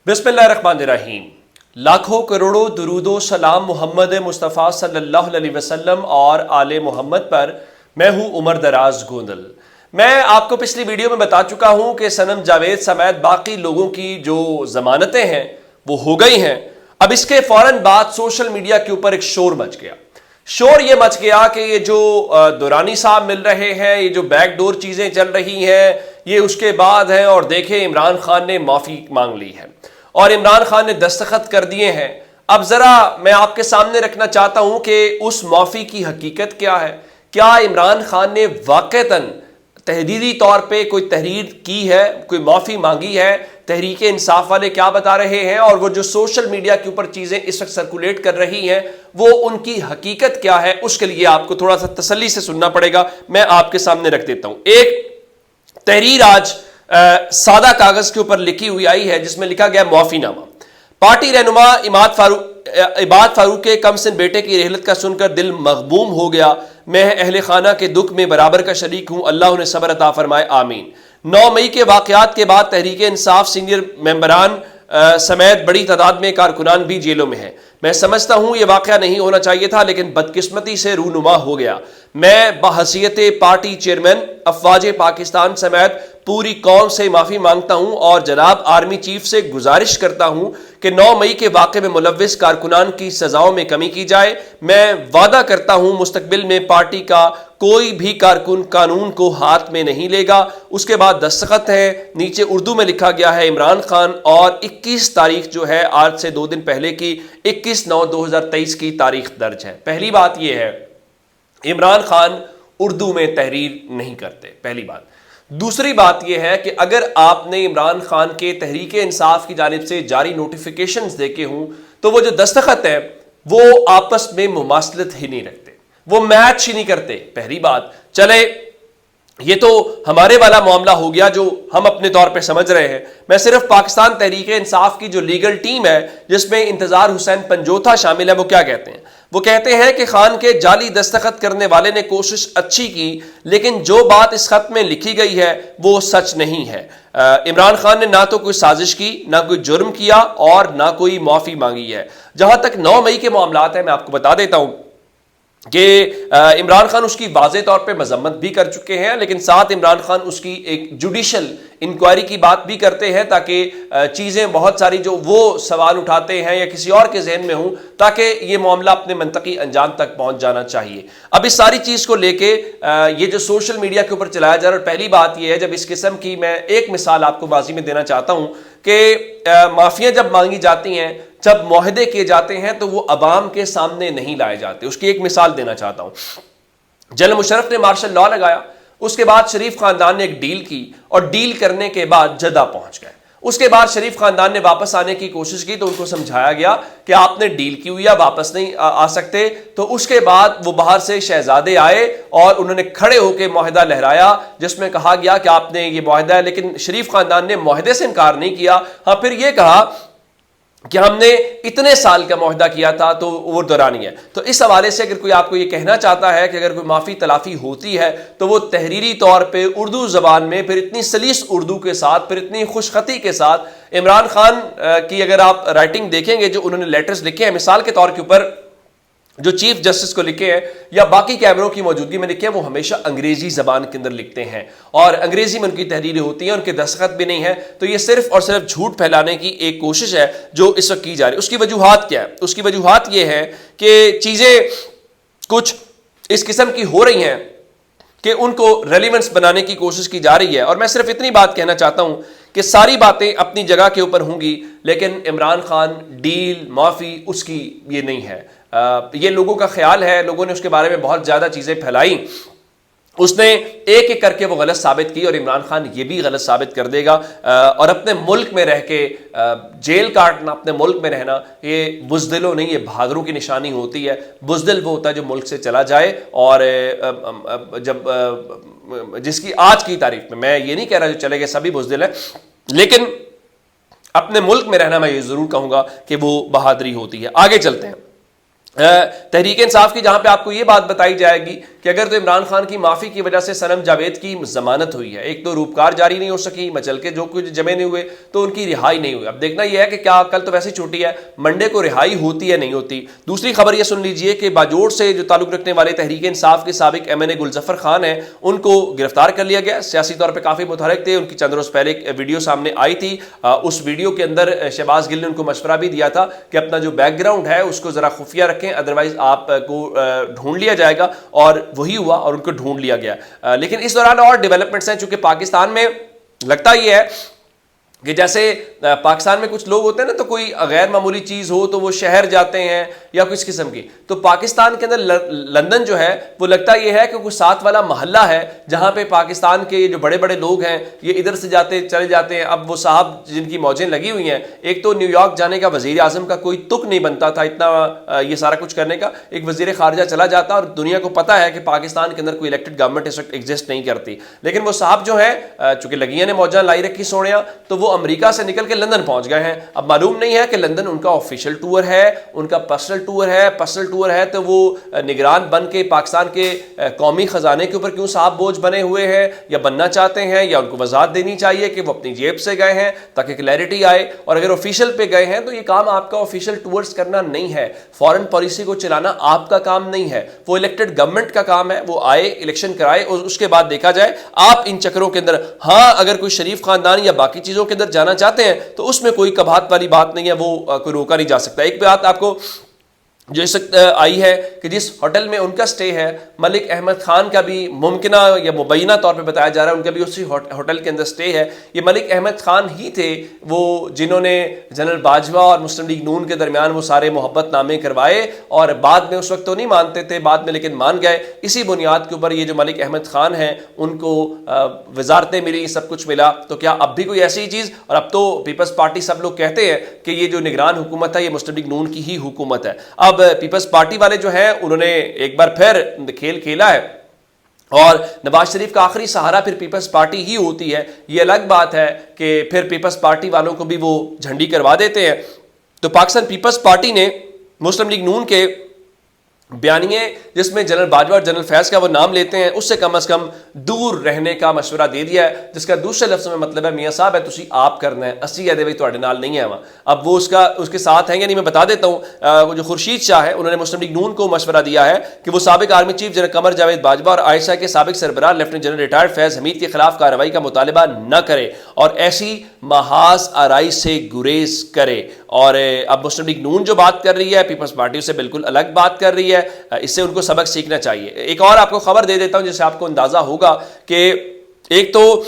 बिस्मिल्लाहिर्रहमानिर्रहीम। लाखों करोड़ों दुरूदो सलाम मोहम्मद मुस्तफ़ा सल्लल्लाहु अलैहि वसल्लम और आले मोहम्मद पर। मैं हूँ उमर दराज गोंदल। मैं आपको पिछली वीडियो में बता चुका हूँ कि सनम जावेद समेत बाकी लोगों की जो जमानतें हैं वो हो गई हैं। अब इसके फौरन बाद सोशल मीडिया के ऊपर एक शोर मच गया। शोर ये मच गया कि ये जो दुरानी साहब मिल रहे हैं, ये जो बैकडोर चीज़ें चल रही हैं, ये उसके बाद है। और देखें, इमरान खान ने माफ़ी मांग ली है और इमरान खान ने दस्तखत कर दिए हैं। अब ज़रा मैं आपके सामने रखना चाहता हूं कि उस माफ़ी की हकीकत क्या है। क्या इमरान खान ने वाक़तन तहरीरी तौर पे कोई तहरीर की है, कोई माफ़ी मांगी है? तहरीक इंसाफ वाले क्या बता रहे हैं और वो जो सोशल मीडिया के ऊपर चीज़ें इस वक्त सर्कुलेट कर रही हैं वो उनकी हकीकत क्या है? उसके लिए आपको थोड़ा सा तसल्ली से सुनना पड़ेगा। मैं आपके सामने रख देता हूं। एक तहरीर आज सादा कागज के ऊपर लिखी हुई आई है जिसमें लिखा गया मुआफीनामा। पार्टी रहनुमा इबाद फारूक के कमसिन बेटे की रहलत का सुनकर दिल मगबूम हो गया। मैं अहले खाना के दुख में बराबर का शरीक हूं। अल्लाह उन्हें सब्र अता फरमाए, आमीन। 9 मई के वाकयात के बाद तहरीक इंसाफ सीनियर मेंबरान समेत बड़ी तादाद में कारकुनान भी जेलों में हैं। मैं समझता हूं यह वाकया नहीं होना चाहिए था, लेकिन बदकिस्मती से रूनुमा हो गया। मैं बहसीयत पार्टी चेयरमैन अफवाज पाकिस्तान समेत पूरी कौम से माफ़ी मांगता हूं और जनाब आर्मी चीफ से गुजारिश करता हूं कि 9 मई के वाक़े में मुलव्विस कारकुनान की सजाओं में कमी की जाए। मैं वादा करता हूं मुस्तकबिल में पार्टी का कोई भी कारकुन कानून को हाथ में नहीं लेगा। उसके बाद दस्तखत है, नीचे उर्दू में लिखा गया है इमरान खान, और 21 तारीख जो है आज से 2 दिन पहले की 21/9/2023 की तारीख दर्ज है। पहली बात यह है, इमरान खान उर्दू में तहरीर नहीं करते, पहली बात। दूसरी बात यह है कि अगर आपने इमरान खान के तहरीक इंसाफ की जानिब से जारी नोटिफिकेशंस देखे हों तो वो जो दस्तखत है वो आपस में मुमासलत ही नहीं रखते, वो मैच ही नहीं करते। पहली बात। चले, ये तो हमारे वाला मामला हो गया जो हम अपने तौर पे समझ रहे हैं। मैं सिर्फ पाकिस्तान तहरीक इंसाफ की जो लीगल टीम है जिसमें इंतजार हुसैन पंजोथा शामिल है, वो क्या कहते हैं? वो कहते हैं कि खान के जाली दस्तखत करने वाले ने कोशिश अच्छी की, लेकिन जो बात इस खत में लिखी गई है वो सच नहीं है। इमरान खान ने ना तो कोई साजिश की, ना कोई जुर्म किया और ना कोई माफ़ी मांगी है। जहां तक 9 मई के मामलात हैं, मैं आपको बता देता हूं कि इमरान खान उसकी वाज़े तौर पे मजम्मत भी कर चुके हैं, लेकिन साथ इमरान खान उसकी एक जुडिशल इंक्वायरी की बात भी करते हैं ताकि चीज़ें बहुत सारी जो वो सवाल उठाते हैं या किसी और के जहन में हों, ताकि ये मामला अपने मंतकी अंजाम तक पहुंच जाना चाहिए। अब इस सारी चीज़ को लेके ये जो सोशल मीडिया के ऊपर चलाया जा रहा है, पहली बात ये है, जब इस किस्म की मैं एक मिसाल आपको माजी में देना चाहता हूँ कि माफ़ियाँ जब मांगी जाती हैं, जब मुआहदे किए जाते हैं तो वो अवाम के सामने नहीं लाए जाते। उसकी एक मिसाल देना चाहता हूं। जनरल मुशर्रफ ने मार्शल लॉ लगाया, उसके बाद शरीफ खानदान ने एक डील की और डील करने के बाद जद्दा पहुंच गए। उसके बाद शरीफ खानदान ने वापस आने की कोशिश की तो उनको समझाया गया कि आपने डील की हुई है, वापस नहीं आ सकते। तो उसके बाद वो बाहर से शहजादे आए और उन्होंने खड़े होकर मुआहदा लहराया जिसमें कहा गया कि आपने ये मुआहदा है, लेकिन शरीफ खानदान ने मुआहदे से इनकार नहीं किया। हाँ, फिर ये कहा कि हमने इतने साल का मुआहदा किया था तो वो दुरानी है। तो इस हवाले से अगर कोई आपको ये कहना चाहता है कि अगर कोई माफ़ी तलाफ़ी होती है तो वो तहरीरी तौर पे उर्दू ज़बान में, फिर इतनी सलीस उर्दू के साथ, फिर इतनी खुशखती के साथ। इमरान खान की अगर आप राइटिंग देखेंगे, जो उन्होंने लेटर्स लिखे हैं, मिसाल के तौर के ऊपर जो चीफ जस्टिस को लिखे हैं या बाकी कैमरों की मौजूदगी में लिखे हैं, वो हमेशा अंग्रेजी जबान के अंदर लिखते हैं और अंग्रेजी में उनकी तहरीरें होती हैं, उनके दस्तखत भी नहीं है। तो ये सिर्फ और सिर्फ झूठ फैलाने की एक कोशिश है जो इस वक्त की जा रही है। उसकी वजूहात क्या है? उसकी वजूहात ये है कि चीज़ें कुछ इस किस्म की हो रही हैं कि उनको रेलिवेंस बनाने की कोशिश की जा रही है। और मैं सिर्फ इतनी बात कहना चाहता हूं कि सारी बातें अपनी जगह के ऊपर होंगी, लेकिन इमरान खान डील, माफ़ी उसकी ये नहीं है। ये लोगों का ख्याल है, लोगों ने उसके बारे में बहुत ज़्यादा चीज़ें फैलाई, उसने एक एक करके वो गलत साबित की और इमरान खान ये भी गलत साबित कर देगा। और अपने मुल्क में रह के जेल काटना, अपने मुल्क में रहना, ये बुज़दिलों नहीं, ये भागरों की निशानी होती है। बुज़दिल वो होता है जो मुल्क से चला जाए और जब जिसकी आज की तारीख में, मैं ये नहीं कह रहा जो चले गए सभी बुज़दिल हैं, लेकिन अपने मुल्क में रहना मैं ये ज़रूर कहूँगा कि वो बहादुरी होती है। आगे चलते हैं। تحریک انصاف کی جہاں پہ آپ کو یہ بات بتائی جائے گی کہ اگر تو عمران خان کی معافی کی وجہ سے سنم جاوید کی ضمانت ہوئی ہے، ایک تو روپکار جاری نہیں ہو سکی، مچل کے جو کچھ جمع نہیں ہوئے تو ان کی رہائی نہیں ہوئی۔ اب دیکھنا یہ ہے کہ کیا کل تو ویسی چھوٹی ہے، منڈے کو رہائی ہوتی ہے نہیں ہوتی۔ دوسری خبر یہ سن لیجئے کہ باجوڑ سے جو تعلق رکھنے والے تحریک انصاف کے سابق ایم این اے گلظفر خان ہیں، ان کو گرفتار کر لیا گیا۔ سیاسی طور پہ کافی متحرک تھے، ان کی چند روز پہلے ایک ویڈیو سامنے آئی تھی، اس ویڈیو کے اندر شہباز گل نے ان کو مشورہ بھی دیا تھا کہ اپنا جو بیک گراؤنڈ ہے اس کو ذرا خفیہ رکھیں، ادروائز آپ کو ڈھونڈ لیا جائے گا، اور وہی ہوا اور ان کو ڈھونڈ لیا گیا۔ لیکن اس دوران اور ڈیولپمنٹس ہیں، چونکہ پاکستان میں لگتا یہ ہے کہ جیسے پاکستان میں کچھ لوگ ہوتے ہیں نا، تو کوئی غیر معمولی چیز ہو تو وہ شہر جاتے ہیں یا کچھ قسم کی، تو پاکستان کے اندر لندن جو ہے وہ لگتا یہ ہے کہ کوئی ساتھ والا محلہ ہے جہاں پہ پاکستان کے جو بڑے بڑے لوگ ہیں یہ ادھر سے جاتے چلے جاتے ہیں۔ اب وہ صاحب جن کی موجیں لگی ہوئی ہیں، ایک تو نیو یارک جانے کا وزیر اعظم کا کوئی تک نہیں بنتا تھا اتنا یہ سارا کچھ کرنے کا، ایک وزیر خارجہ چلا جاتا، اور دنیا کو پتہ ہے کہ پاکستان کے اندر کوئی الیکٹڈ گورنمنٹ اس وقت ایگزسٹ نہیں کرتی، لیکن وہ صاحب جو ہیں چونکہ لگیاں نے موجاں لائی رکھی سونیاں، تو وہ امریکہ سے نکل کے لندن پہنچ گئے ہیں۔ اب معلوم نہیں ہے کہ لندن ان کا آفیشیل ٹور ہے، ان کا پرسنل ٹور ہے تو وہ نگران بن کے پاکستان کے قومی خزانے کے اوپر کیوں صاحب بوجھ بنے ہوئے ہیں، یا بننا چاہتے ہیں، یا ان کو وضاحت دینی چاہیے کہ وہ اپنی جیب سے گئے ہیں تاکہ کلیئرٹی آئے۔ اور اگر آفیشیل پہ گئے ہیں تو یہ کام آپ کا آفیشیل ٹورز کرنا نہیں ہے، فارن پالیسی کو چلانا آپ کا کام نہیں ہے، وہ الیکٹڈ گورنمنٹ کا کام ہے۔ وہ آئے، الیکشن کرائے، اور اس کے بعد دیکھا جائے۔ آپ ان چکروں کے اندر، ہاں اگر کوئی شریف خاندان یا باقی چیزوں کے اندر جانا چاہتے ہیں تو اس میں کوئی کبھات والی بات نہیں ہے، وہ کوئی روکا نہیں جا سکتا۔ ایک بات آپ کو جو اس وقت آئی ہے کہ جس ہوٹل میں ان کا سٹے ہے، ملک احمد خان کا بھی ممکنہ یا مبینہ طور پہ بتایا جا رہا ہے ان کا بھی اسی ہوٹل کے اندر سٹے ہے۔ یہ ملک احمد خان ہی تھے وہ جنہوں نے جنرل باجوہ اور مسلم لیگ نون کے درمیان وہ سارے محبت نامے کروائے، اور بعد میں اس وقت تو نہیں مانتے تھے، بعد میں لیکن مان گئے۔ اسی بنیاد کے اوپر یہ جو ملک احمد خان ہیں ان کو وزارتیں ملی، سب کچھ ملا۔ تو کیا اب بھی کوئی ایسی چیز؟ اور اب تو پیپلز پارٹی سب لوگ کہتے ہیں کہ یہ جو نگران حکومت ہے یہ مسلم لیگ نون کی ہی حکومت ہے۔ اب پیپلز پارٹی والے جو ہیں انہوں نے ایک بار پھر کھیل کھیلا ہے، اور نواز شریف کا آخری سہارا پھر پیپلز پارٹی ہی ہوتی ہے۔ یہ الگ بات ہے کہ پھر پیپلز پارٹی والوں کو بھی وہ جھنڈی کروا دیتے ہیں۔ تو پاکستان پیپلز پارٹی نے مسلم لیگ نون کے بیانیے جس میں جنرل باجوہ اور جنرل فیض کا وہ نام لیتے ہیں اس سے کم از کم دور رہنے کا مشورہ دے دیا ہے، جس کا دوسرے لفظ میں مطلب ہے میاں صاحب ہے تسی آپ کرنا ہے، اسی ادے تواڈے نال نہیں ہے وہاں۔ اب وہ اس کے ساتھ ہیں یا نہیں میں بتا دیتا ہوں۔ جو خورشید شاہ ہے انہوں نے مسلم لیگ نون کو مشورہ دیا ہے کہ وہ سابق army chief general Qamar Javed Bajwa اور عائشہ کے سابق سربراہ لیفٹیننٹ جنرل ریٹائرڈ فیض حمید کے خلاف کارروائی کا مطالبہ نہ کرے اور ایسی محاذ آرائی سے گریز کرے۔ اور اب مسلم لیگ نون جو بات کر رہی ہے پیپلز پارٹی سے بالکل الگ بات کر رہی ہے، اس سے ان کو سبق سیکھنا چاہیے۔ ایک اور آپ کو خبر دے دیتا ہوں جس سے آپ کو اندازہ ہوگا کہ ایک تو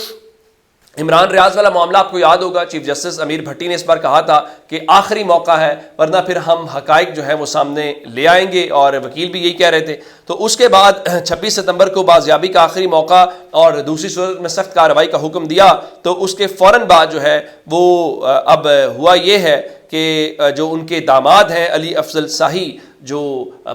عمران ریاض والا معاملہ آپ کو یاد ہوگا، چیف جسٹس امیر بھٹی نے اس بار کہا تھا کہ آخری موقع ہے ورنہ پھر ہم حقائق جو ہیں وہ سامنے لے آئیں گے، اور وکیل بھی یہی کہہ رہے تھے۔ تو اس کے بعد 26 ستمبر کو بازیابی کا آخری موقع اور دوسری صورت میں سخت کارروائی کا حکم دیا۔ تو اس کے فوراً بعد جو ہے وہ اب ہوا یہ ہے کہ جو ان کے داماد ہیں علی افضل شاہی جو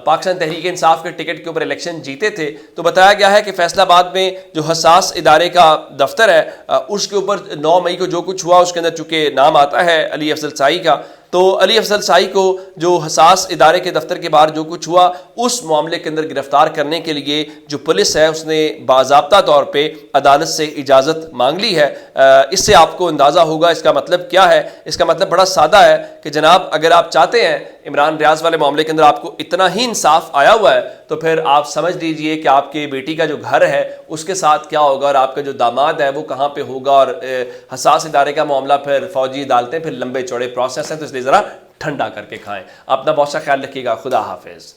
پاکستان تحریک انصاف کے ٹکٹ کے اوپر الیکشن جیتے تھے، تو بتایا گیا ہے کہ فیصل آباد میں جو حساس ادارے کا دفتر ہے اس کے اوپر 9 مئی کو جو کچھ ہوا اس کے اندر چونکہ نام آتا ہے علی افضل شاہی کا، تو علی افضل شاہی کو جو حساس ادارے کے دفتر کے باہر جو کچھ ہوا اس معاملے کے اندر گرفتار کرنے کے لیے جو پولیس ہے اس نے باضابطہ طور پہ عدالت سے اجازت مانگ لی ہے۔ اس سے آپ کو اندازہ ہوگا اس کا مطلب کیا ہے۔ اس کا مطلب بڑا سادہ ہے کہ جناب اگر آپ چاہتے ہیں عمران ریاض والے معاملے کے اندر آپ کو اتنا ہی انصاف آیا ہوا ہے تو پھر آپ سمجھ لیجئے کہ آپ کے بیٹی کا جو گھر ہے اس کے ساتھ کیا ہوگا، اور آپ کا جو داماد ہے وہ کہاں پہ ہوگا۔ اور حساس ادارے کا معاملہ پھر فوجی عدالتیں پھر لمبے چوڑے پروسیس ہیں، تو اس لیے ذرا ٹھنڈا کر کے کھائیں۔ اپنا بہت سا خیال رکھیے گا۔ خدا حافظ۔